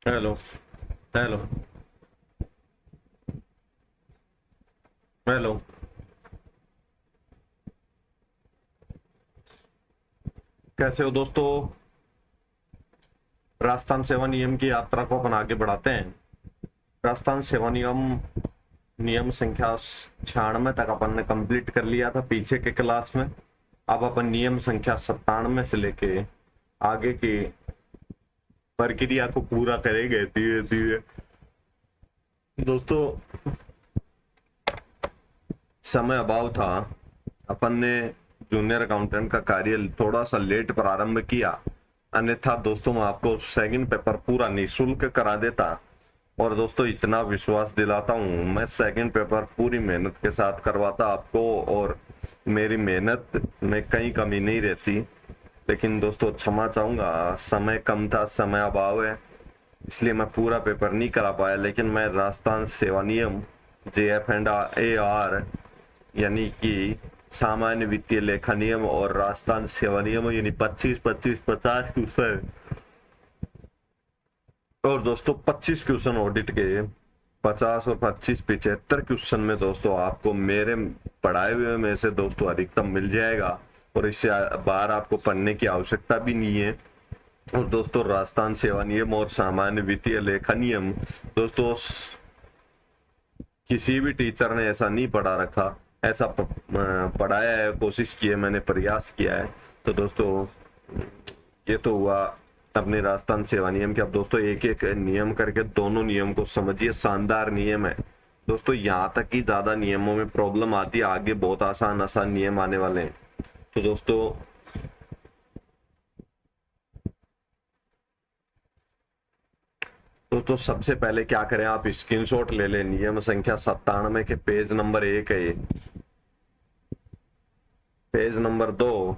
Hello. Hello. Hello. कैसे हो दोस्तों? राजस्थान सेवा नियम की यात्रा को अपन आगे बढ़ाते हैं। राजस्थान सेवा नियम नियम संख्या 96 तक अपन ने कंप्लीट कर लिया था पीछे के क्लास में। अब अपन नियम संख्या 97 से लेके आगे की प्रक्रिया को पूरा करेंगे धीरे धीरे। दोस्तों, समय अभाव था, अपन ने जूनियर अकाउंटेंट का कार्य थोड़ा सा लेट प्रारंभ किया। अन्यथा दोस्तों मैं आपको सेकंड पेपर पूरा निःशुल्क करा देता। और दोस्तों इतना विश्वास दिलाता हूँ, मैं सेकंड पेपर पूरी मेहनत के साथ करवाता आपको, और मेरी मेहनत में कहीं कमी नहीं रहती। लेकिन दोस्तों क्षमा चाहूंगा, समय कम था, समय अभाव है, इसलिए मैं पूरा पेपर नहीं करा पाया। लेकिन मैं राजस्थान सेवा नियम JF&AR यानी कि सामान्य वित्तीय लेखा नियम और राजस्थान सेवा नियम यानी 25-25-50 क्वेश्चन, और दोस्तों 25 क्वेश्चन ऑडिट के, 50 और 25 75 क्वेश्चन में दोस्तों आपको मेरे पढ़ाए हुए में से दोस्तों अधिकतम मिल जाएगा, और इससे बाहर आपको पढ़ने की आवश्यकता भी नहीं है। और दोस्तों राजस्थान सेवा नियम और सामान्य वित्तीय लेखा नियम दोस्तों किसी भी टीचर ने ऐसा नहीं पढ़ा रखा, ऐसा पढ़ाया है, कोशिश की है, मैंने प्रयास किया है। तो दोस्तों ये तो हुआ अपने राजस्थान सेवा नियम के। अब दोस्तों एक एक नियम करके दोनों नियम को समझिए, शानदार नियम है दोस्तों। यहाँ तक कि ज्यादा नियमों में प्रॉब्लम आती है, आगे बहुत आसान आसान नियम आने वाले हैं। तो दोस्तों सबसे पहले क्या करें, आप स्क्रीनशॉट ले लें। नियम संख्या 97 के पेज नंबर 1 है ये, page number 2,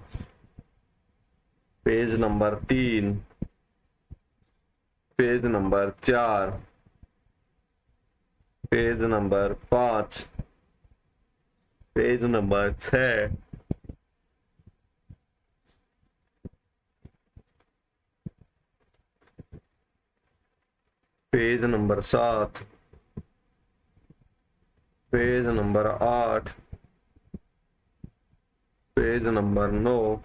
page number 3, page number 4, page number 5, page number 6, page number 7, page number 8, page number 9,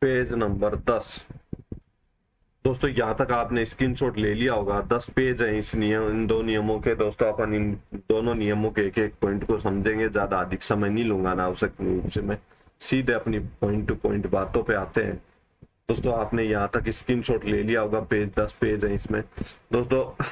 page number 10। दोस्तों यहाँ तक आपने स्क्रीनशॉट ले लिया होगा। 10 पेज है इस नियम, इन दो नियमों के। दोस्तों अपन इन दोनों नियमों के एक एक पॉइंट को समझेंगे, ज्यादा अधिक समय नहीं लूंगा ना आवश्यक रूप से, मैं सीधे अपनी पॉइंट टू पॉइंट बातों पे आते हैं। दोस्तों आपने यहाँ तक स्क्रीनशॉट ले लिया होगा, पेज 10 पेज है इसमें। दोस्तों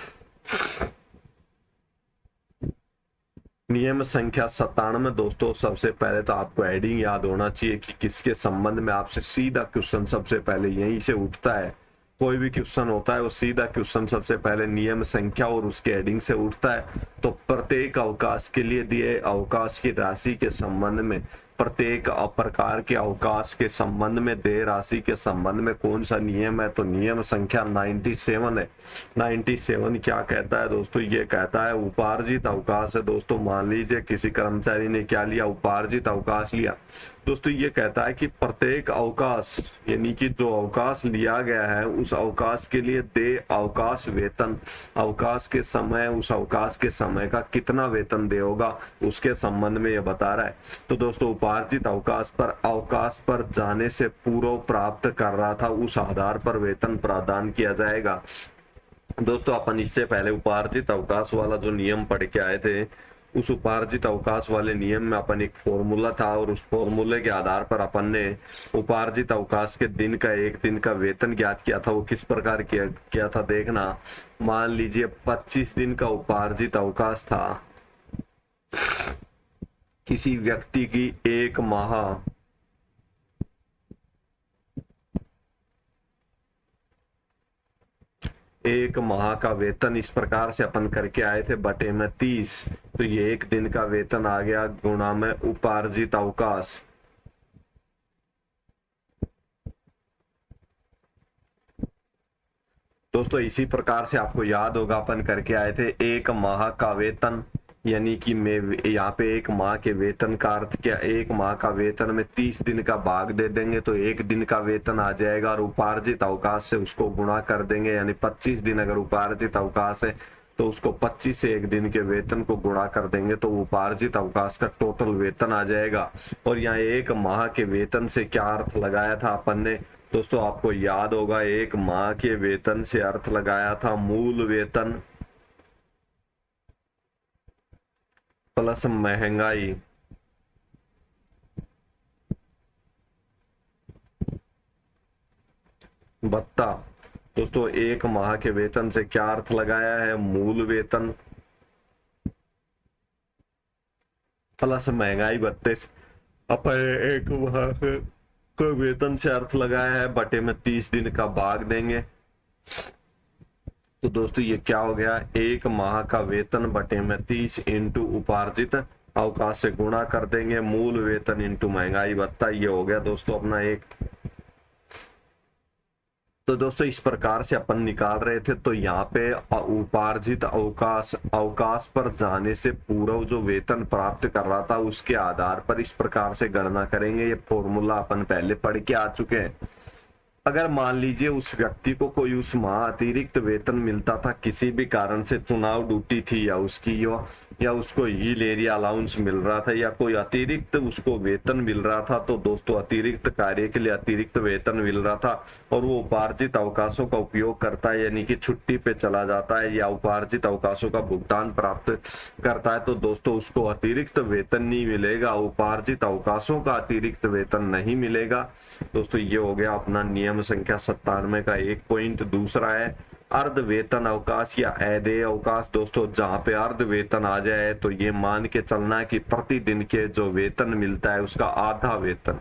नियम संख्या 97 दोस्तों, सबसे पहले तो आपको हेडिंग याद होना चाहिए कि किसके संबंध में आपसे सीधा क्वेश्चन सबसे पहले यहीं से उठता है। कोई भी क्वेश्चन होता है वो सीधा क्वेश्चन सबसे पहले नियम संख्या और उसके हेडिंग से उठता है। तो प्रत्येक अवकाश के लिए दिए अवकाश की राशि के संबंध में, प्रत्येक प्रकार के अवकाश के संबंध में देय राशि के संबंध में कौन सा नियम है, तो नियम संख्या 97 है। 97 क्या कहता है दोस्तों? ये कहता है उपार्जित अवकाश है। दोस्तों मान लीजिए किसी कर्मचारी ने क्या लिया, उपार्जित अवकाश लिया। दोस्तों ये कहता है कि प्रत्येक अवकाश यानी कि जो अवकाश लिया गया है उस अवकाश के लिए देय अवकाश वेतन, अवकाश के समय उस अवकाश के समय का कितना वेतन दे होगा उसके संबंध में यह बता रहा है। तो दोस्तों उपार्जित अवकाश पर जाने से पूर्व प्राप्त कर रहा था उस आधार पर वेतन प्रदान किया जाएगा। दोस्तों अपन इससे पहले उपार्जित अवकाश वाला जो नियम पढ़ के आए थे, उस उपार्जित अवकाश वाले नियम में अपन एक फॉर्मूला था, और उस फॉर्मूले के आधार पर अपन ने उपार्जित अवकाश के दिन का, एक दिन का वेतन ज्ञात किया था। वो किस प्रकार किया था देखना। मान लीजिए 25 दिन का उपार्जित अवकाश था, किसी व्यक्ति की एक माह का वेतन इस प्रकार से अपन करके आए थे, बटे में 30। तो ये एक दिन का वेतन आ गया गुणा में उपार्जित अवकाश। दोस्तों इसी प्रकार से आपको याद होगा अपन करके आए थे एक माह का वेतन यानी कि मैं यहाँ पे एक माह के वेतन का अर्थ क्या, एक माह का वेतन में 30 दिन का भाग दे देंगे तो एक दिन का वेतन आ जाएगा, और उपार्जित अवकाश से उसको गुणा कर देंगे, यानी 25 दिन अगर उपार्जित अवकाश है तो उसको 25 से एक दिन के वेतन को गुणा कर देंगे तो उपार्जित अवकाश का टोटल वेतन आ जाएगा। और यहाँ एक माह के वेतन से क्या अर्थ लगाया था अपन ने दोस्तों, आपको याद होगा, एक माह के वेतन से अर्थ लगाया था मूल वेतन प्लस महंगाई भत्ता। दोस्तों एक माह के वेतन से क्या अर्थ लगाया है, मूल वेतन प्लस महंगाई भत्ते से अपन एक माह के वेतन से अर्थ लगाया है, बटे में 30 दिन का भाग देंगे। तो दोस्तों ये क्या हो गया, एक माह का वेतन बटे में 30 इंटू उपार्जित अवकाश से गुणा कर देंगे, मूल वेतन इंटू महंगाई भत्ता। ये हो गया दोस्तों अपना एक। तो दोस्तों इस प्रकार से अपन निकाल रहे थे। तो यहाँ पे उपार्जित अवकाश पर जाने से पूर्व जो वेतन प्राप्त कर रहा था उसके आधार पर इस प्रकार से गणना करेंगे। ये फॉर्मूला अपन पहले पढ़ के आ चुके हैं। अगर मान लीजिए उस व्यक्ति को कोई उस माह अतिरिक्त वेतन मिलता था, किसी भी कारण से चुनाव ड्यूटी थी या उसकी या उसको हिल एरिया अलाउंस मिल रहा था या कोई अतिरिक्त उसको वेतन मिल रहा था, तो दोस्तों अतिरिक्त कार्य के लिए अतिरिक्त वेतन मिल रहा था और वो उपार्जित अवकाशों का उपयोग करता है, यानी कि छुट्टी पे चला जाता है या उपार्जित अवकाशों का भुगतान प्राप्त करता है, तो दोस्तों उसको अतिरिक्त वेतन नहीं मिलेगा, उपार्जित अवकाशों का अतिरिक्त वेतन नहीं मिलेगा। दोस्तों ये हो गया अपना नियम संख्या 97 का एक पॉइंट। दूसरा है अर्ध वेतन अवकाश या अदेय अवकाश। दोस्तों जहां पे अर्ध वेतन आ जाए तो ये मान के चलना है कि प्रतिदिन के जो वेतन मिलता है उसका आधा वेतन,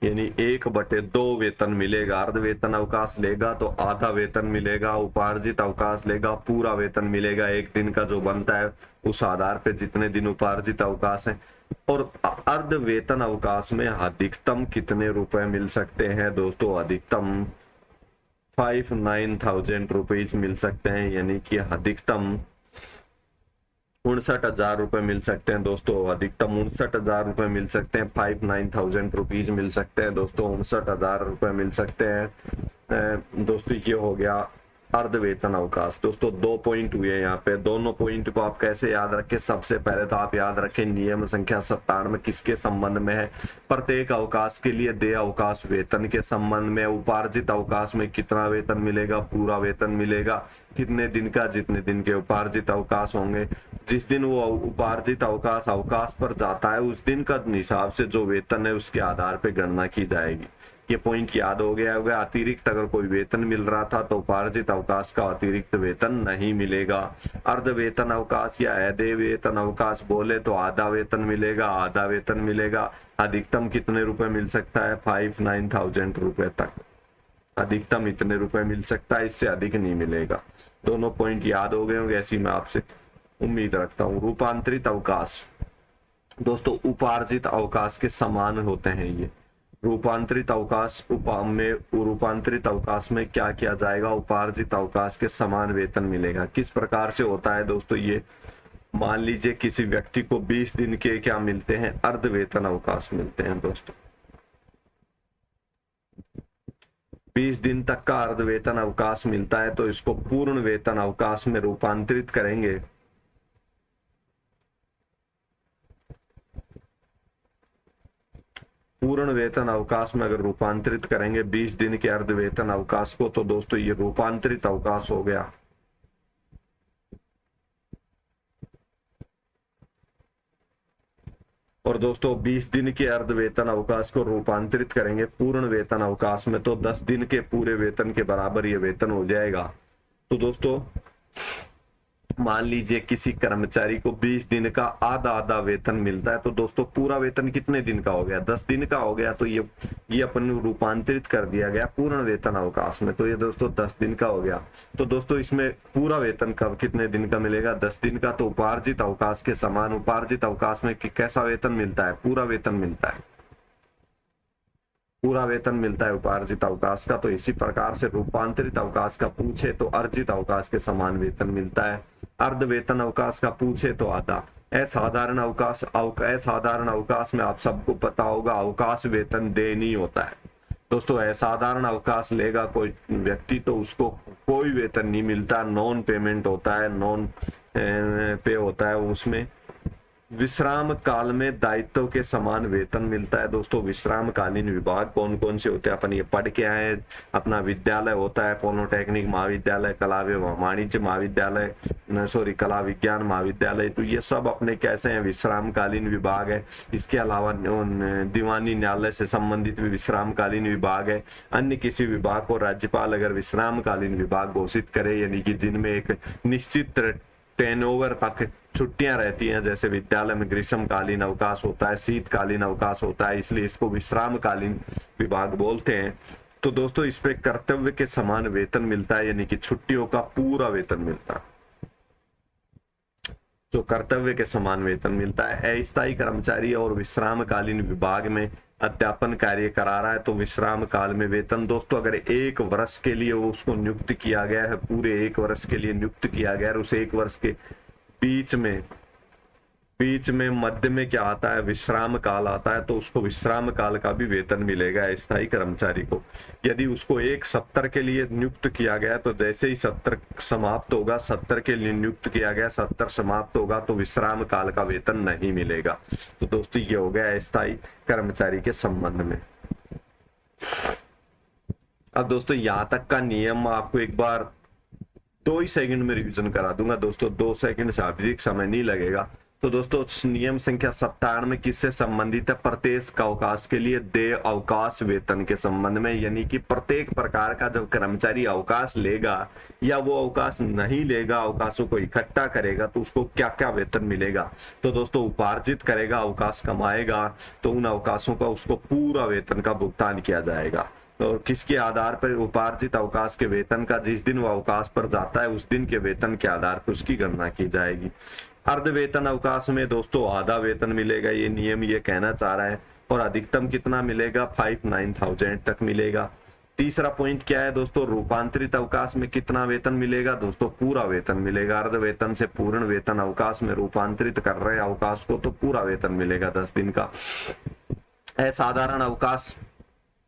यानी 1/2 वेतन मिलेगा। अर्ध वेतन अवकाश लेगा तो आधा वेतन मिलेगा, उपार्जित अवकाश लेगा पूरा वेतन मिलेगा। एक दिन का जो बनता है उस आधार पे जितने दिन उपार्जित अवकाश है। और अर्ध वेतन अवकाश में अधिकतम कितने रुपए मिल सकते हैं दोस्तों, अधिकतम 59,000 रुपीज मिल सकते हैं, यानी कि अधिकतम 59,000 रुपए मिल सकते हैं दोस्तों। अधिकतम 59,000 रुपए मिल सकते हैं, 59,000 रुपीज मिल सकते हैं दोस्तों, 59,000 रुपए मिल सकते हैं दोस्तों। ये हो गया अर्ध वेतन अवकाश। दोस्तों 2 पॉइंट हुए यहाँ पे, दोनों पॉइंट को आप कैसे याद रखें, सबसे पहले तो आप याद रखें नियम संख्या 97 किसके संबंध में है, प्रत्येक अवकाश के लिए देय अवकाश वेतन के संबंध में। उपार्जित अवकाश में कितना वेतन मिलेगा, पूरा वेतन मिलेगा। कितने दिन का, जितने दिन के उपार्जित अवकाश होंगे। जिस दिन वो उपार्जित अवकाश पर जाता है उस दिन का हिसाब से जो वेतन है उसके आधार पर गणना की जाएगी। ये पॉइंट याद हो गया होगा। अतिरिक्त अगर कोई वेतन मिल रहा था तो उपार्जित अवकाश का अतिरिक्त वेतन नहीं मिलेगा। अर्ध वेतन अवकाश या अदेय वेतन अवकाश बोले तो आधा वेतन मिलेगा, आधा वेतन मिलेगा। अधिकतम कितने रुपए मिल सकता है, 59,000 रुपए तक अधिकतम इतने रुपए मिल सकता है, इससे अधिक नहीं मिलेगा। दोनों पॉइंट याद हो गए होंगे ऐसी मैं आपसे उम्मीद रखता हूँ। रूपांतरित अवकाश दोस्तों उपार्जित अवकाश के समान होते हैं। ये रूपांतरित अवकाश रूपांतरित अवकाश में क्या किया जाएगा, उपार्जित अवकाश के समान वेतन मिलेगा। किस प्रकार से होता है दोस्तों, ये मान लीजिए किसी व्यक्ति को 20 दिन के क्या मिलते हैं, अर्ध वेतन अवकाश मिलते हैं दोस्तों। 20 दिन तक का अर्ध वेतन अवकाश मिलता है तो इसको पूर्ण वेतन अवकाश में रूपांतरित करेंगे। पूर्ण वेतन अवकाश में अगर रूपांतरित करेंगे 20 दिन के अर्ध वेतन अवकाश को, तो दोस्तों ये रूपांतरित अवकाश हो गया। और दोस्तों 20 दिन के अर्ध वेतन अवकाश को रूपांतरित करेंगे पूर्ण वेतन अवकाश में तो 10 दिन के पूरे वेतन के बराबर ये वेतन हो जाएगा। तो दोस्तों मान लीजिए किसी कर्मचारी को 20 दिन का आधा आधा वेतन मिलता है, तो दोस्तों पूरा वेतन कितने दिन का हो गया, 10 दिन का हो गया। तो ये अपन रूपांतरित कर दिया गया पूर्ण वेतन अवकाश में, तो ये दोस्तों 10 दिन का हो गया। तो दोस्तों इसमें पूरा वेतन कब कितने दिन का मिलेगा, 10 दिन का। तो उपार्जित अवकाश के समान उपार्जित अवकाश में कैसा वेतन मिलता है, पूरा वेतन मिलता है, पूरा वेतन मिलता है उपार्जित अवकाश का। तो इसी प्रकार से रूपांतरित अवकाश का पूछे तो अर्जित अवकाश के समान वेतन मिलता है। अर्ध वेतन अवकाश का पूछे तो आधा। असाधारण अवकाश में आप सबको पता होगा अवकाश वेतन देनी होता है दोस्तों। असाधारण अवकाश लेगा कोई व्यक्ति तो उसको कोई वेतन नहीं मिलता, नॉन पेमेंट होता है, नॉन पे होता है। उसमें विश्राम काल में दायित्व के समान वेतन मिलता है दोस्तों। विश्राम कालीन विभाग कौन कौन से होते हैं अपन ये पढ़ के आए। अपना विद्यालय होता है पॉलिटेक्निक महाविद्यालय, कला वाणिज्य महाविद्यालय, कला विज्ञान महाविद्यालय, तो ये सब अपने कैसे हैं विश्राम कालीन विभाग है। इसके अलावा दीवानी न्यायालय से संबंधित भी विश्राम कालीन विभाग है। अन्य किसी विभाग को राज्यपाल अगर विश्राम कालीन विभाग घोषित करे, यानी कि जिनमें एक निश्चित टेनओवर तक छुट्टियां रहती हैं, जैसे विद्यालय में ग्रीष्मकालीन अवकाश होता है, शीतकालीन अवकाश होता है, इसलिए इसको विश्रामकालीन विभाग बोलते हैं। तो दोस्तों इस पे कर्तव्य के समान वेतन मिलता है, यानी कि छुट्टियों का पूरा वेतन मिलता है। जो कर्तव्य के समान वेतन मिलता है। अस्थायी कर्मचारी और विश्रामकालीन विभाग में अध्यापन कार्य करा रहा है तो विश्राम काल में वेतन दोस्तों अगर 1 वर्ष के लिए वो उसको नियुक्त किया गया है, पूरे 1 वर्ष के लिए नियुक्त किया गया है, उस 1 वर्ष के बीच में मध्य में क्या आता है, विश्राम काल आता है, तो उसको विश्राम काल का भी वेतन मिलेगा अस्थायी कर्मचारी को। यदि उसको एक सत्र के लिए नियुक्त किया गया तो जैसे ही सत्र समाप्त होगा, सत्र के लिए नियुक्त किया गया, सत्र समाप्त होगा तो विश्राम काल का वेतन नहीं मिलेगा। तो दोस्तों ये हो गया अस्थायी कर्मचारी के संबंध में। अब दोस्तों यहाँ तक का नियम आपको एक बार 2 ही सेकंड में रिवीजन करा दूंगा दोस्तों, 2 सेकंड से अधिक समय नहीं लगेगा। तो दोस्तों नियम संख्या 57 किससे संबंधित है, प्रत्येक अवकाश के लिए देय अवकाश वेतन के संबंध में, यानी कि प्रत्येक प्रकार का जब कर्मचारी अवकाश लेगा या वो अवकाश नहीं लेगा, अवकाशों को इकट्ठा करेगा तो उसको क्या क्या वेतन मिलेगा। तो दोस्तों उपार्जित करेगा, अवकाश कमाएगा तो उन अवकाशों का उसको पूरा वेतन का भुगतान किया जाएगा। और किसके आधार पर, उपार्जित अवकाश के वेतन का, जिस दिन वो अवकाश पर जाता है उस दिन के वेतन के आधार पर उसकी गणना की जाएगी। अर्ध वेतन अवकाश में दोस्तों आधा वेतन मिलेगा, ये नियम ये कहना चाह रहा है। और अधिकतम कितना मिलेगा, 59,000 तक मिलेगा। तीसरा पॉइंट क्या है दोस्तों, रूपांतरित अवकाश में कितना वेतन मिलेगा, दोस्तों पूरा वेतन मिलेगा। अर्ध वेतन से पूर्ण वेतन अवकाश में रूपांतरित कर रहे अवकाश को तो पूरा वेतन मिलेगा 10 दिन का। असाधारण अवकाश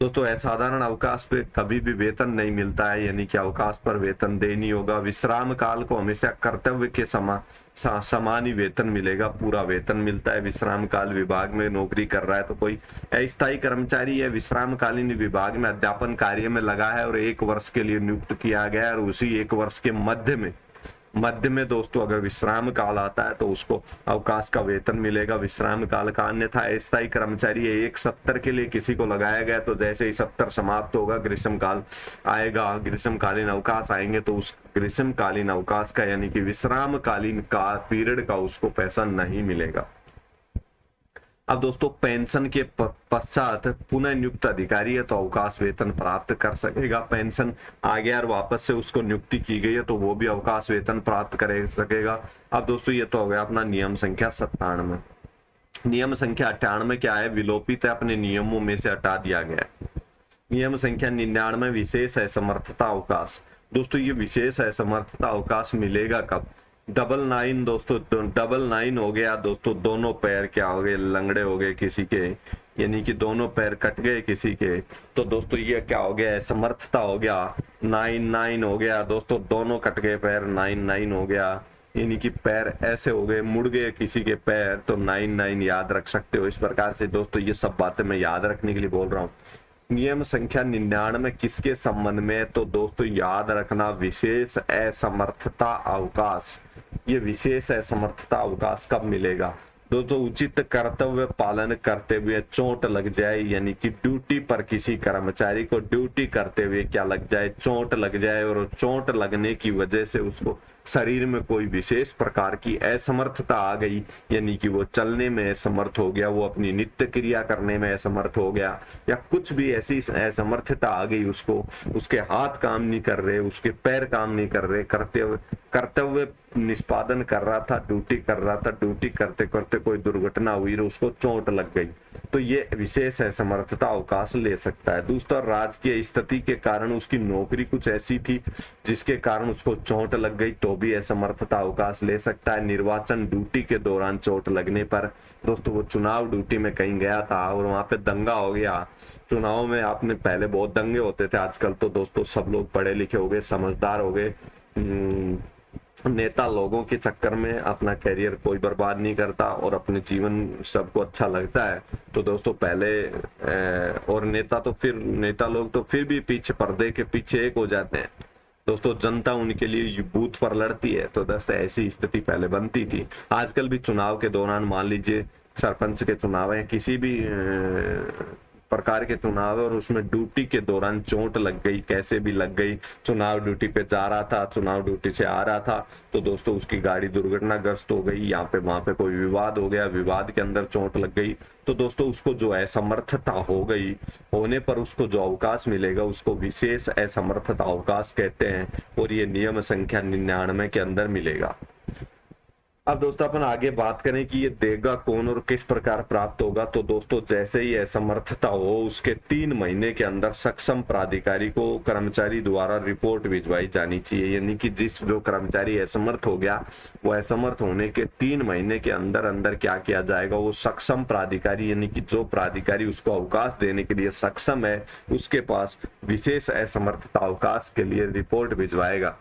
दोस्तों, असाधारण अवकाश पे कभी भी वेतन नहीं मिलता है, यानी कि अवकाश पर वेतन देनी होगा। विश्राम काल को हमेशा कर्तव्य के समान ही वेतन मिलेगा, पूरा वेतन मिलता है। विश्राम काल विभाग में नौकरी कर रहा है तो कोई अस्थायी कर्मचारी है, विश्राम कालीन विभाग में अध्यापन कार्य में लगा है और 1 वर्ष के लिए नियुक्त किया गया है, और उसी 1 वर्ष के मध्य में दोस्तों अगर विश्राम काल आता है तो उसको अवकाश का वेतन मिलेगा विश्राम काल का। अन्यथा अस्थायी कर्मचारी है, 1 सत्र के लिए किसी को लगाया गया तो जैसे ही सत्र समाप्त होगा, ग्रीष्म काल आएगा, ग्रीष्मकालीन अवकाश आएंगे तो उस ग्रीष्मकालीन अवकाश का यानी कि विश्राम कालीन का पीरियड का उसको पैसा नहीं मिलेगा। अब दोस्तों पेंशन के पश्चात पुनः नियुक्त अधिकारी है तो अवकाश वेतन प्राप्त कर सकेगा। पेंशन आ गया और वापस से उसको नियुक्ति की गई है तो वो भी अवकाश वेतन प्राप्त कर सकेगा। अब दोस्तों ये तो हो गया अपना नियम संख्या 97। नियम संख्या 98 क्या है, विलोपित है, अपने नियमों में से हटा दिया गया है। नियम संख्या 99 विशेष असमर्थता अवकाश। दोस्तों ये विशेष असमर्थता अवकाश मिलेगा कब, 99 दोस्तों, 99 हो गया दोस्तों, दोनों पैर क्या हो गए, लंगड़े हो गए किसी के, यानी कि दोनों पैर कट गए किसी के, तो दोस्तों ये क्या हो गया, असमर्थता हो गया। 99 हो गया दोस्तों, दोनों कट गए पैर, 99 हो गया, यानी कि पैर ऐसे हो गए, मुड़ गए किसी के पैर, तो 99 याद रख सकते हो। इस प्रकार से दोस्तों ये सब बातें मैं याद रखने के लिए बोल रहा हूँ। नियम संख्या 99 किसके संबंध में, तो दोस्तों याद रखना विशेष असमर्थता अवकाश। ये विशेष असमर्थता अवकाश कब मिलेगा, दोस्तों उचित कर्तव्य पालन करते हुए चोट लग जाए, यानी कि ड्यूटी पर किसी कर्मचारी को ड्यूटी करते हुए क्या लग जाए, चोट लग जाए, और चोट लगने की वजह से उसको शरीर में कोई विशेष प्रकार की असमर्थता आ गई, यानी कि वो चलने में असमर्थ हो गया, वो अपनी नित्य क्रिया करने में असमर्थ हो गया, या कुछ भी ऐसी असमर्थता आ गई उसको, उसके हाथ काम नहीं कर रहे, उसके पैर काम नहीं कर रहे, कर्तव्य निष्पादन कर रहा था, ड्यूटी कर रहा था, ड्यूटी करते करते कोई दुर्घटना हुई और उसको चोट लग गई, तो ये विशेष असमर्थता अवकाश ले सकता है। दूसरा, राजकीय स्थिति के कारण उसकी नौकरी कुछ ऐसी थी जिसके कारण उसको चोट लग गई, तो भी असमर्थता अवकाश ले सकता है। निर्वाचन ड्यूटी के दौरान चोट लगने पर, दोस्तों वो चुनाव ड्यूटी में कहीं गया था और वहां पे दंगा हो गया। चुनाव में आपने पहले बहुत दंगे होते थे, आजकल तो दोस्तों सब लोग पढ़े लिखे हो गए, समझदार हो गए, नेता लोगों के चक्कर में अपना करियर कोई बर्बाद नहीं करता और अपने जीवन सबको अच्छा लगता है। तो दोस्तों पहले और नेता लोग तो फिर भी पीछे पर्दे के पीछे एक हो जाते हैं दोस्तों, जनता उनके लिए बूथ पर लड़ती है। तो दोस्तों ऐसी स्थिति पहले बनती थी। आजकल भी चुनाव के दौरान मान लीजिए सरपंच के चुनाव है, किसी भी प्रकार के चुनाव है और उसमें ड्यूटी के दौरान चोट लग गई, कैसे भी लग गई, चुनाव ड्यूटी पे जा रहा था, चुनाव ड्यूटी से आ रहा था, तो दोस्तों उसकी गाड़ी दुर्घटनाग्रस्त हो गई, यहाँ पे वहां पे कोई विवाद हो गया, विवाद के अंदर चोट लग गई, तो दोस्तों उसको जो असमर्थता हो गई, होने पर उसको जो अवकाश मिलेगा उसको विशेष असमर्थता अवकाश कहते हैं और ये नियम संख्या 99 के अंदर मिलेगा। अब दोस्तों अपन आगे बात करें कि ये देगा कौन और किस प्रकार प्राप्त होगा। तो दोस्तों जैसे ही असमर्थता हो उसके 3 महीने के अंदर सक्षम प्राधिकारी को कर्मचारी द्वारा रिपोर्ट भिजवाई जानी चाहिए, यानी कि जो कर्मचारी असमर्थ हो गया वो असमर्थ होने के 3 महीने के अंदर अंदर क्या किया जाएगा, वो सक्षम प्राधिकारी यानी कि जो प्राधिकारी उसको अवकाश देने के लिए सक्षम है उसके पास विशेष असमर्थता अवकाश के लिए रिपोर्ट भिजवाएगा।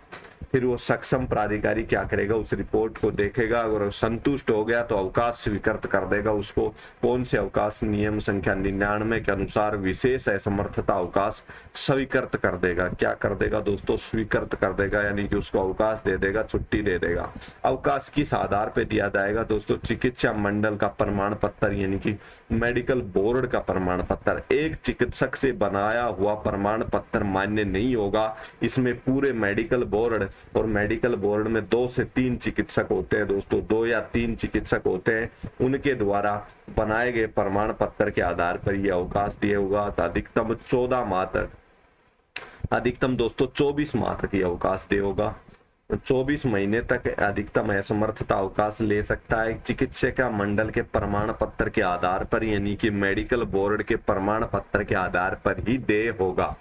फिर वो सक्षम प्राधिकारी क्या करेगा, उस रिपोर्ट को देखेगा, अगर संतुष्ट हो गया तो अवकाश स्वीकृत कर देगा उसको। कौन से अवकाश, नियम संख्या 99 के अनुसार विशेष असमर्थता अवकाश स्वीकृत कर देगा। क्या कर देगा दोस्तों, स्वीकृत कर देगा, यानी कि उसको अवकाश दे देगा, छुट्टी दे देगा। अवकाश किस आधार पे दिया जाएगा दोस्तों, चिकित्सा मंडल का प्रमाण पत्र यानी कि मेडिकल बोर्ड का प्रमाण पत्र। एक चिकित्सक से बनाया हुआ प्रमाण पत्र मान्य नहीं होगा, इसमें पूरे मेडिकल बोर्ड, और मेडिकल बोर्ड में 2 से 3 चिकित्सक होते हैं दोस्तों, 2 या 3 चिकित्सक होते हैं, उनके द्वारा बनाए गए प्रमाण पत्र के आधार पर यह अवकाश दिया होगा। तो अधिकतम 14 माह तक, अधिकतम दोस्तों 24 माह तक यह अवकाश दिया होगा। 24 महीने तक अधिकतम असमर्थता अवकाश ले सकता है चिकित्सा मंडल के प्रमाण पत्र के आधार पर, यानी कि मेडिकल बोर्ड के प्रमाण पत्र के आधार पर ही देय होगा।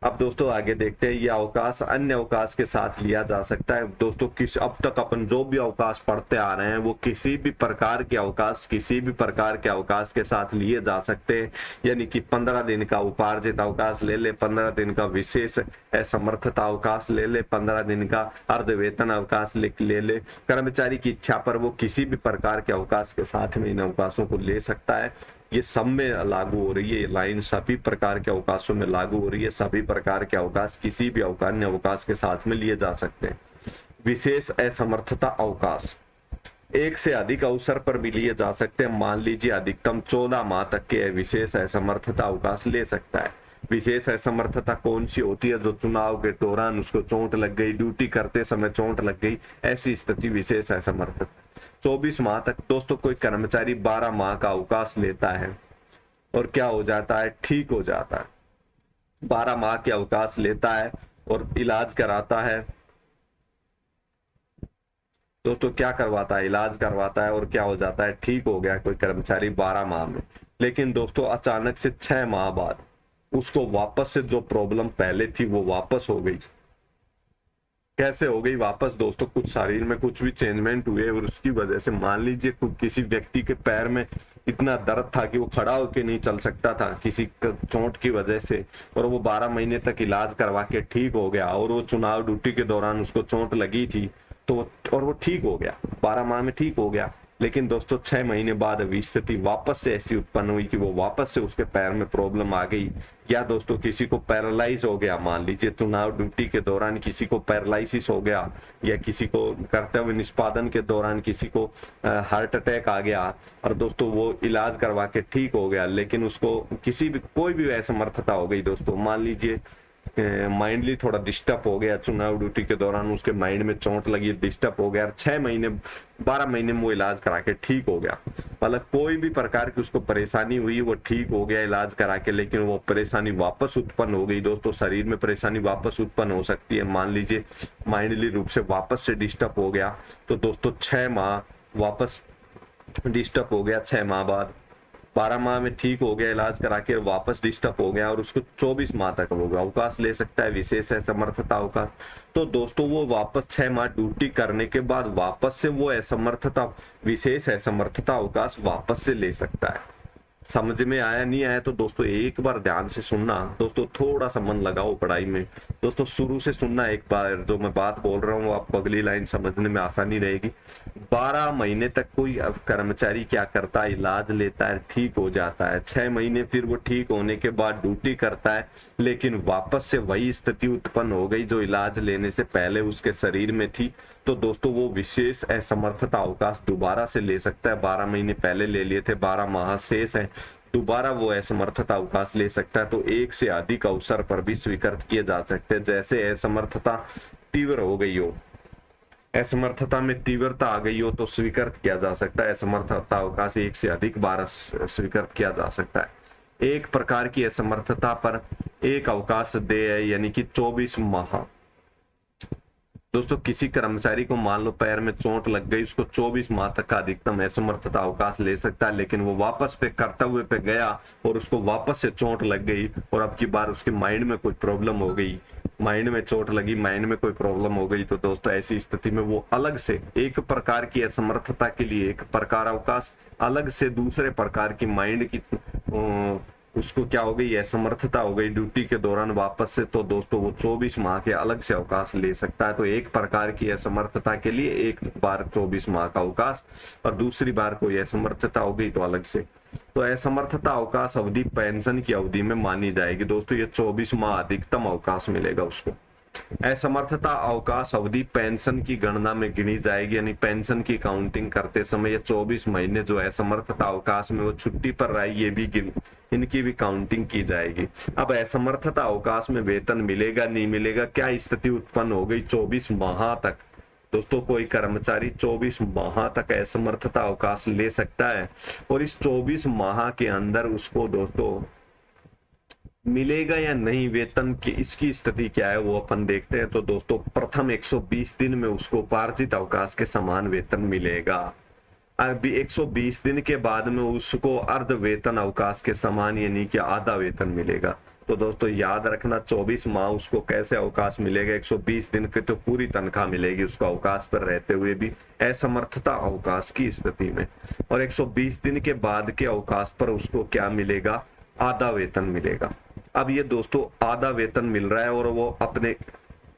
अब दोस्तों आगे देखते हैं, यह अवकाश अन्य अवकाश के साथ लिया जा सकता है। दोस्तों अब तक अपन जो भी अवकाश पढ़ते आ रहे हैं वो किसी भी प्रकार के अवकाश के साथ लिए जा सकते हैं, यानी कि 15 दिन का उपार्जित अवकाश ले ले, 15 दिन का विशेष असमर्थता अवकाश ले ले, 15 दिन का अर्ध वेतन अवकाश ले ले। कर्मचारी की इच्छा पर वो किसी भी प्रकार के अवकाश के साथ में इन अवकाशों को ले सकता है। ये सब में लागू हो रही है, ये लाइन सभी प्रकार के अवकाशों में लागू हो रही है। सभी प्रकार के अवकाश किसी भी अन्य अवकाश के साथ में लिए जा सकते हैं। विशेष असमर्थता अवकाश एक से अधिक अवसर पर भी लिए जा सकते हैं। मान लीजिए अधिकतम 14 माह तक के विशेष असमर्थता अवकाश ले सकता है। विशेष असमर्थता कौन सी होती है, जो चुनाव के दौरान उसको चोट लग गई, ड्यूटी करते समय चोट लग गई, ऐसी स्थिति विशेष असमर्थता। 24 माह तक दोस्तों कोई कर्मचारी 12 माह का अवकाश लेता है और क्या हो जाता है, ठीक हो जाता है। 12 माह के अवकाश लेता है और इलाज कराता है। दोस्तों क्या करवाता है, इलाज करवाता है और क्या हो जाता है, ठीक हो गया कोई कर्मचारी 12 माह में। लेकिन दोस्तों अचानक से 6 माह बाद उसको वापस से जो प्रॉब्लम पहले थी वो वापस हो गई। कैसे हो गई वापस दोस्तों, कुछ शरीर में कुछ भी चेंजमेंट हुए और उसकी वजह से, मान लीजिए किसी व्यक्ति के पैर में इतना दर्द था कि वो खड़ा होकर नहीं चल सकता था किसी चोट की वजह से, और वो 12 महीने तक इलाज करवा के ठीक हो गया, और वो चुनाव ड्यूटी के दौरान उसको चोट लगी थी तो और वो ठीक हो गया, 12 माह में ठीक हो गया। लेकिन दोस्तों 6 महीने बाद अभी स्थिति वापस से ऐसी उत्पन्न हुई कि वो वापस से उसके पैर में प्रॉब्लम आ गई, या दोस्तों किसी को पैरालाइज हो गया, मान लीजिए चुनाव ड्यूटी के दौरान किसी को पैरालिसिस हो गया, या किसी को कर्तव्य निष्पादन के दौरान किसी को हार्ट अटैक आ गया, और दोस्तों वो इलाज करवा के ठीक हो गया, लेकिन उसको कोई भी असमर्थता हो गई दोस्तों। मान लीजिए माइंडली थोड़ा डिस्टर्ब हो गया, चुनाव ड्यूटी के दौरान उसके माइंड में चोट लगी, डिस्टर्ब हो गया, 6 महीने 12 महीने में वो इलाज करा के ठीक हो गया। मतलब कोई भी प्रकार की उसको परेशानी हुई, वो ठीक हो गया इलाज करा के, लेकिन वो परेशानी वापस उत्पन्न हो गई। दोस्तों शरीर में परेशानी वापस उत्पन्न हो सकती है। मान लीजिए माइंडली रूप से वापस से डिस्टर्ब हो गया, तो दोस्तों 6 माह वापस डिस्टर्ब हो गया, 6 माह बाद 12 माह में ठीक हो गया इलाज करा के, वापस डिस्टर्ब हो गया और उसको 24 माह तक वो अवकाश ले सकता है, विशेष असमर्थता अवकाश। तो दोस्तों वो वापस 6 माह ड्यूटी करने के बाद वापस से वो असमर्थता, विशेष असमर्थता अवकाश वापस से ले सकता है। समझ में आया नहीं आया तो दोस्तों एक बार ध्यान से सुनना, दोस्तों थोड़ा सा मन लगाओ पढ़ाई में। दोस्तों शुरू से सुनना एक बार, जो मैं बात बोल रहा हूँ आपको अगली लाइन समझने में आसानी रहेगी। 12 महीने तक कोई कर्मचारी क्या करता है, इलाज लेता है, ठीक हो जाता है। 6 महीने फिर वो ठीक होने के बाद ड्यूटी करता है, लेकिन वापस से वही स्थिति उत्पन्न हो गई जो इलाज लेने से पहले उसके शरीर में थी। तो दोस्तों वो विशेष असमर्थता अवकाश दोबारा से ले सकता है। 12 महीने पहले ले लिए थे, 12 माह शेष है, दोबारा वो असमर्थता अवकाश ले सकता है। तो एक से अधिक अवसर पर भी स्वीकृत किए जा सकते हैं। जैसे असमर्थता तीव्र हो गई हो, असमर्थता में तीव्रता आ गई हो तो स्वीकृत किया जा सकता है। असमर्थता अवकाश एक से अधिक बार स्वीकृत किया जा सकता है। एक प्रकार की असमर्थता पर एक अवकाश दे, यानी कि 24 माह। दोस्तों किसी कर्मचारी को मान लो पैर में चोट लग गई, उसको 24 माह तक का अधिकतम असमर्थता अवकाश ले सकता है, लेकिन वो वापस पे कर्तव्य पे गया और उसको वापस से चोट लग गई और अब की बार उसके माइंड में कोई प्रॉब्लम हो गई, माइंड में चोट लगी, माइंड में कोई प्रॉब्लम हो गई, तो दोस्तों ऐसी स्थिति में वो अलग से एक प्रकार की असमर्थता के लिए एक प्रकार अवकाश, अलग से दूसरे प्रकार की माइंड की उसको क्या हो गई, असमर्थता हो गई ड्यूटी के दौरान वापस से, तो दोस्तों वो 24 माह के अलग से अवकाश ले सकता है। तो एक प्रकार की असमर्थता के लिए एक बार 24 माह का अवकाश, और दूसरी बार कोई असमर्थता हो गई तो अलग से। तो असमर्थता अवकाश अवधि पेंशन की अवधि में मानी जाएगी। दोस्तों ये 24 माह अधिकतम अवकाश मिलेगा उसको। असमर्थता अवकाश अवधि पेंशन की गणना में गिनी जाएगी, यानी पेंशन की काउंटिंग करते समय ये 24 महीने जो असमर्थता अवकाश में वो छुट्टी पर रही, ये भी इनकी भी काउंटिंग की जाएगी। अब असमर्थता अवकाश में वेतन मिलेगा नहीं मिलेगा, क्या स्थिति उत्पन्न हो गई 24 माह तक। दोस्तों कोई कर्मचारी 24 माह तक असमर्थता अवकाश ले सकता है, और इस 24 माह के अंदर उसको दोस्तों मिलेगा या नहीं वेतन की, इसकी स्थिति क्या है वो अपन देखते हैं। तो दोस्तों प्रथम 120 दिन में उसको उपार्जित अवकाश के समान वेतन मिलेगा। अभी 120 दिन के बाद में उसको अर्ध वेतन अवकाश के समान, यानी कि आधा वेतन मिलेगा। तो दोस्तों याद रखना 24 माह उसको कैसे अवकाश मिलेगा, 120 दिन की तो पूरी तनख्वाह मिलेगी उसको अवकाश पर रहते हुए भी असमर्थता अवकाश की स्थिति में, और 120 दिन के बाद के अवकाश पर उसको क्या मिलेगा, आधा वेतन मिलेगा। अब ये दोस्तों आधा वेतन मिल रहा है और वो अपने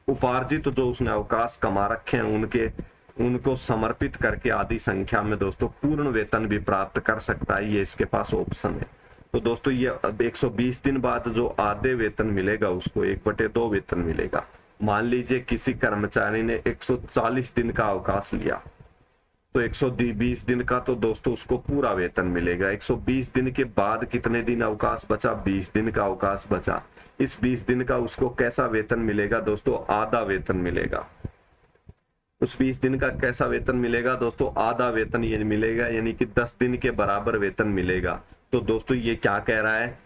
उपार्जित जो उसने अवकाश कमा रखे हैं उनको समर्पित करके आधी संख्या में दोस्तों पूर्ण वेतन भी प्राप्त कर सकता है, ये इसके पास ऑप्शन है। तो दोस्तों ये 120 दिन बाद जो आधे वेतन मिलेगा उसको 1/2 वेतन मिलेगा। मान लीजिए किसी कर्मचारी ने 140 दिन का अवकाश लिया, तो 120 दिन का तो दोस्तों उसको पूरा वेतन मिलेगा। 120 दिन के बाद कितने दिन अवकाश बचा, 20 दिन का अवकाश बचा। इस 20 दिन का उसको कैसा वेतन मिलेगा दोस्तों, आधा वेतन मिलेगा। उस 20 दिन का कैसा वेतन मिलेगा दोस्तों, आधा वेतन ये मिलेगा, यानी कि 10 दिन के बराबर वेतन मिलेगा। तो दोस्तों ये क्या कह रहा है,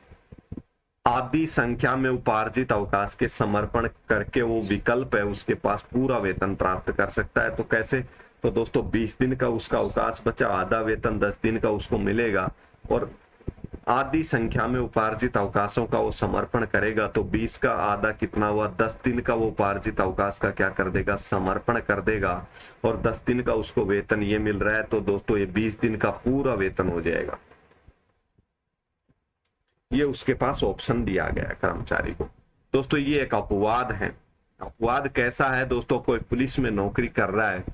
आधी संख्या में उपार्जित अवकाश के समर्पण करके वो विकल्प है उसके पास पूरा वेतन प्राप्त कर सकता है। तो कैसे, तो दोस्तों 20 दिन का उसका अवकाश बचा, आधा वेतन 10 दिन का उसको मिलेगा, और आधी संख्या में उपार्जित अवकाशों का वो समर्पण करेगा। तो 20 का आधा कितना हुआ, 10 दिन का वो उपार्जित अवकाश का क्या कर देगा, समर्पण कर देगा, और 10 दिन का उसको वेतन ये मिल रहा है। तो दोस्तों ये 20 दिन का पूरा वेतन हो जाएगा। ये उसके पास ऑप्शन दिया गया है कर्मचारी को। दोस्तों ये एक अपवाद है। अपवाद कैसा है दोस्तों, कोई पुलिस में नौकरी कर रहा है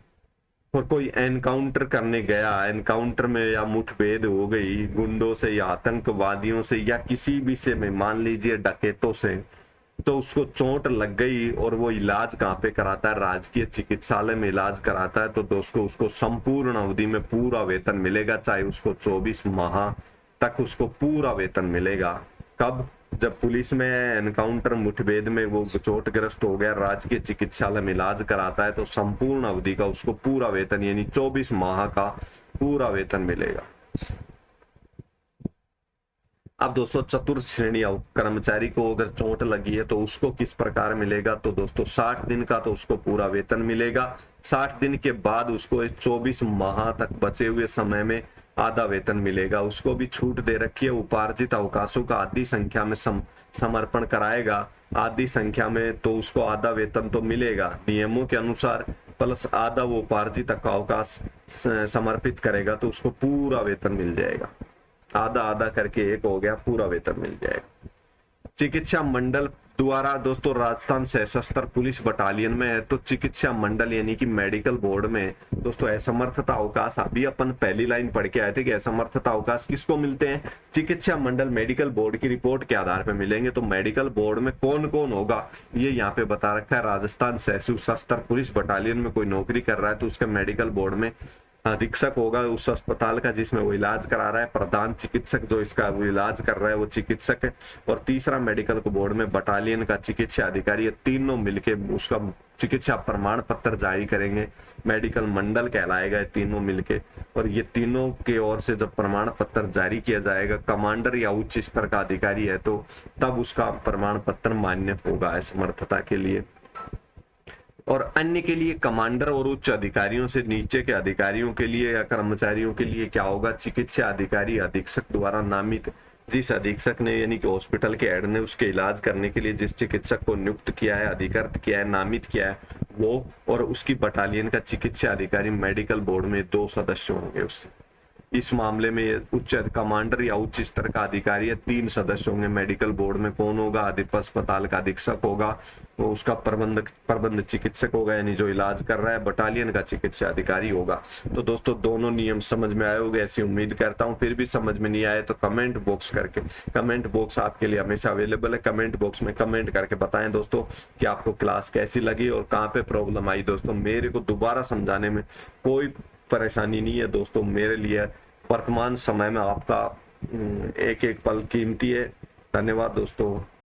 और कोई एनकाउंटर करने गया, एनकाउंटर में या मुठभेड़ हो गई गुंडों से या आतंकवादियों से या किसी भी से में, मान लीजिए डकैतों से, तो उसको चोट लग गई और वो इलाज कहाँ पे कराता है, राजकीय चिकित्सालय में इलाज कराता है। तो दोस्तों उसको संपूर्ण अवधि में पूरा वेतन मिलेगा, चाहे उसको 24 माह तक उसको पूरा वेतन मिलेगा। कब, जब पुलिस में एनकाउंटर मुठभेड़ में वो चोटग्रस्त हो गया, राजकीय चिकित्सालय में इलाज कराता है, तो संपूर्ण अवधि का उसको पूरा वेतन यानी 24 माह का पूरा वेतन मिलेगा। अब दोस्तों चतुर्थ श्रेणी कर्मचारी को अगर चोट लगी है तो उसको किस प्रकार मिलेगा, तो दोस्तों 60 दिन का तो उसको पूरा वेतन मिलेगा। 60 दिन के बाद उसको 24 माह तक बचे हुए समय में आधा वेतन मिलेगा। उसको भी छूट दे रखी है, उपार्जित अवकाशों का आधी संख्या में समर्पण कराएगा, आधी संख्या में तो उसको आधा वेतन तो मिलेगा नियमों के अनुसार, प्लस आधा वो उपार्जित अवकाश समर्पित करेगा तो उसको पूरा वेतन मिल जाएगा। आधा आधा करके एक हो गया, पूरा वेतन मिल जाएगा। चिकित्सा मंडल द्वारा दोस्तों राजस्थान सशस्त्र पुलिस बटालियन में है तो चिकित्सा मंडल यानी कि मेडिकल बोर्ड में दोस्तों असमर्थता अवकाश, अभी अपन पहली लाइन पढ़ के आए थे कि असमर्थता अवकाश किसको मिलते हैं, चिकित्सा मंडल मेडिकल बोर्ड की रिपोर्ट के आधार पर मिलेंगे। तो मेडिकल बोर्ड में कौन कौन होगा ये यहाँ पे बता रखा है। राजस्थान सशस्त्र पुलिस बटालियन में कोई नौकरी कर रहा है तो उसके मेडिकल बोर्ड में अधीक्षक होगा उस अस्पताल का जिसमें वो इलाज करा रहा है, प्रधान चिकित्सक जो इसका वो इलाज कर रहा है वो चिकित्सक है, और तीसरा मेडिकल बोर्ड में बटालियन का चिकित्सा अधिकारी। ये तीनों मिलके उसका चिकित्सा प्रमाण पत्र जारी करेंगे, मेडिकल मंडल कहलाएगा ये तीनों मिलके। और ये तीनों के ओर से जब प्रमाण पत्र जारी किया जाएगा, कमांडर या उच्च स्तर का अधिकारी है तो तब उसका प्रमाण पत्र मान्य होगा असमर्थता के लिए। और अन्य के लिए कमांडर और उच्च अधिकारियों से नीचे के अधिकारियों के लिए या कर्मचारियों के लिए क्या होगा, चिकित्सा अधिकारी अधीक्षक द्वारा नामित, जिस अधीक्षक ने यानी कि हॉस्पिटल के हेड ने उसके इलाज करने के लिए जिस चिकित्सक को नियुक्त किया है, अधिकृत किया है, नामित किया है वो, और उसकी बटालियन का चिकित्सा अधिकारी मेडिकल बोर्ड में 2 सदस्य होंगे उससे। इस मामले में उच्च कमांडर या उच्च स्तर का अधिकारी है, 3 सदस्य होंगे। मेडिकल बोर्ड में कौन होगा, अस्पताल का अधीक्षक होगा, वो उसका प्रबंध चिकित्सक होगा यानी जो इलाज कर रहा है, बटालियन का चिकित्सा अधिकारी होगा। तो दोस्तों दोनों नियम समझ में आए होंगे ऐसी उम्मीद करता हूँ। फिर भी समझ में नहीं आए तो कमेंट बॉक्स आपके लिए हमेशा अवेलेबल है। कमेंट बॉक्स में कमेंट करके बताएं दोस्तों कि आपको क्लास कैसी लगी और कहाँ पे प्रॉब्लम आई। दोस्तों मेरे को दोबारा समझाने में कोई परेशानी नहीं है दोस्तों, मेरे लिए वर्तमान समय में आपका एक एक पल कीमती है। धन्यवाद दोस्तों।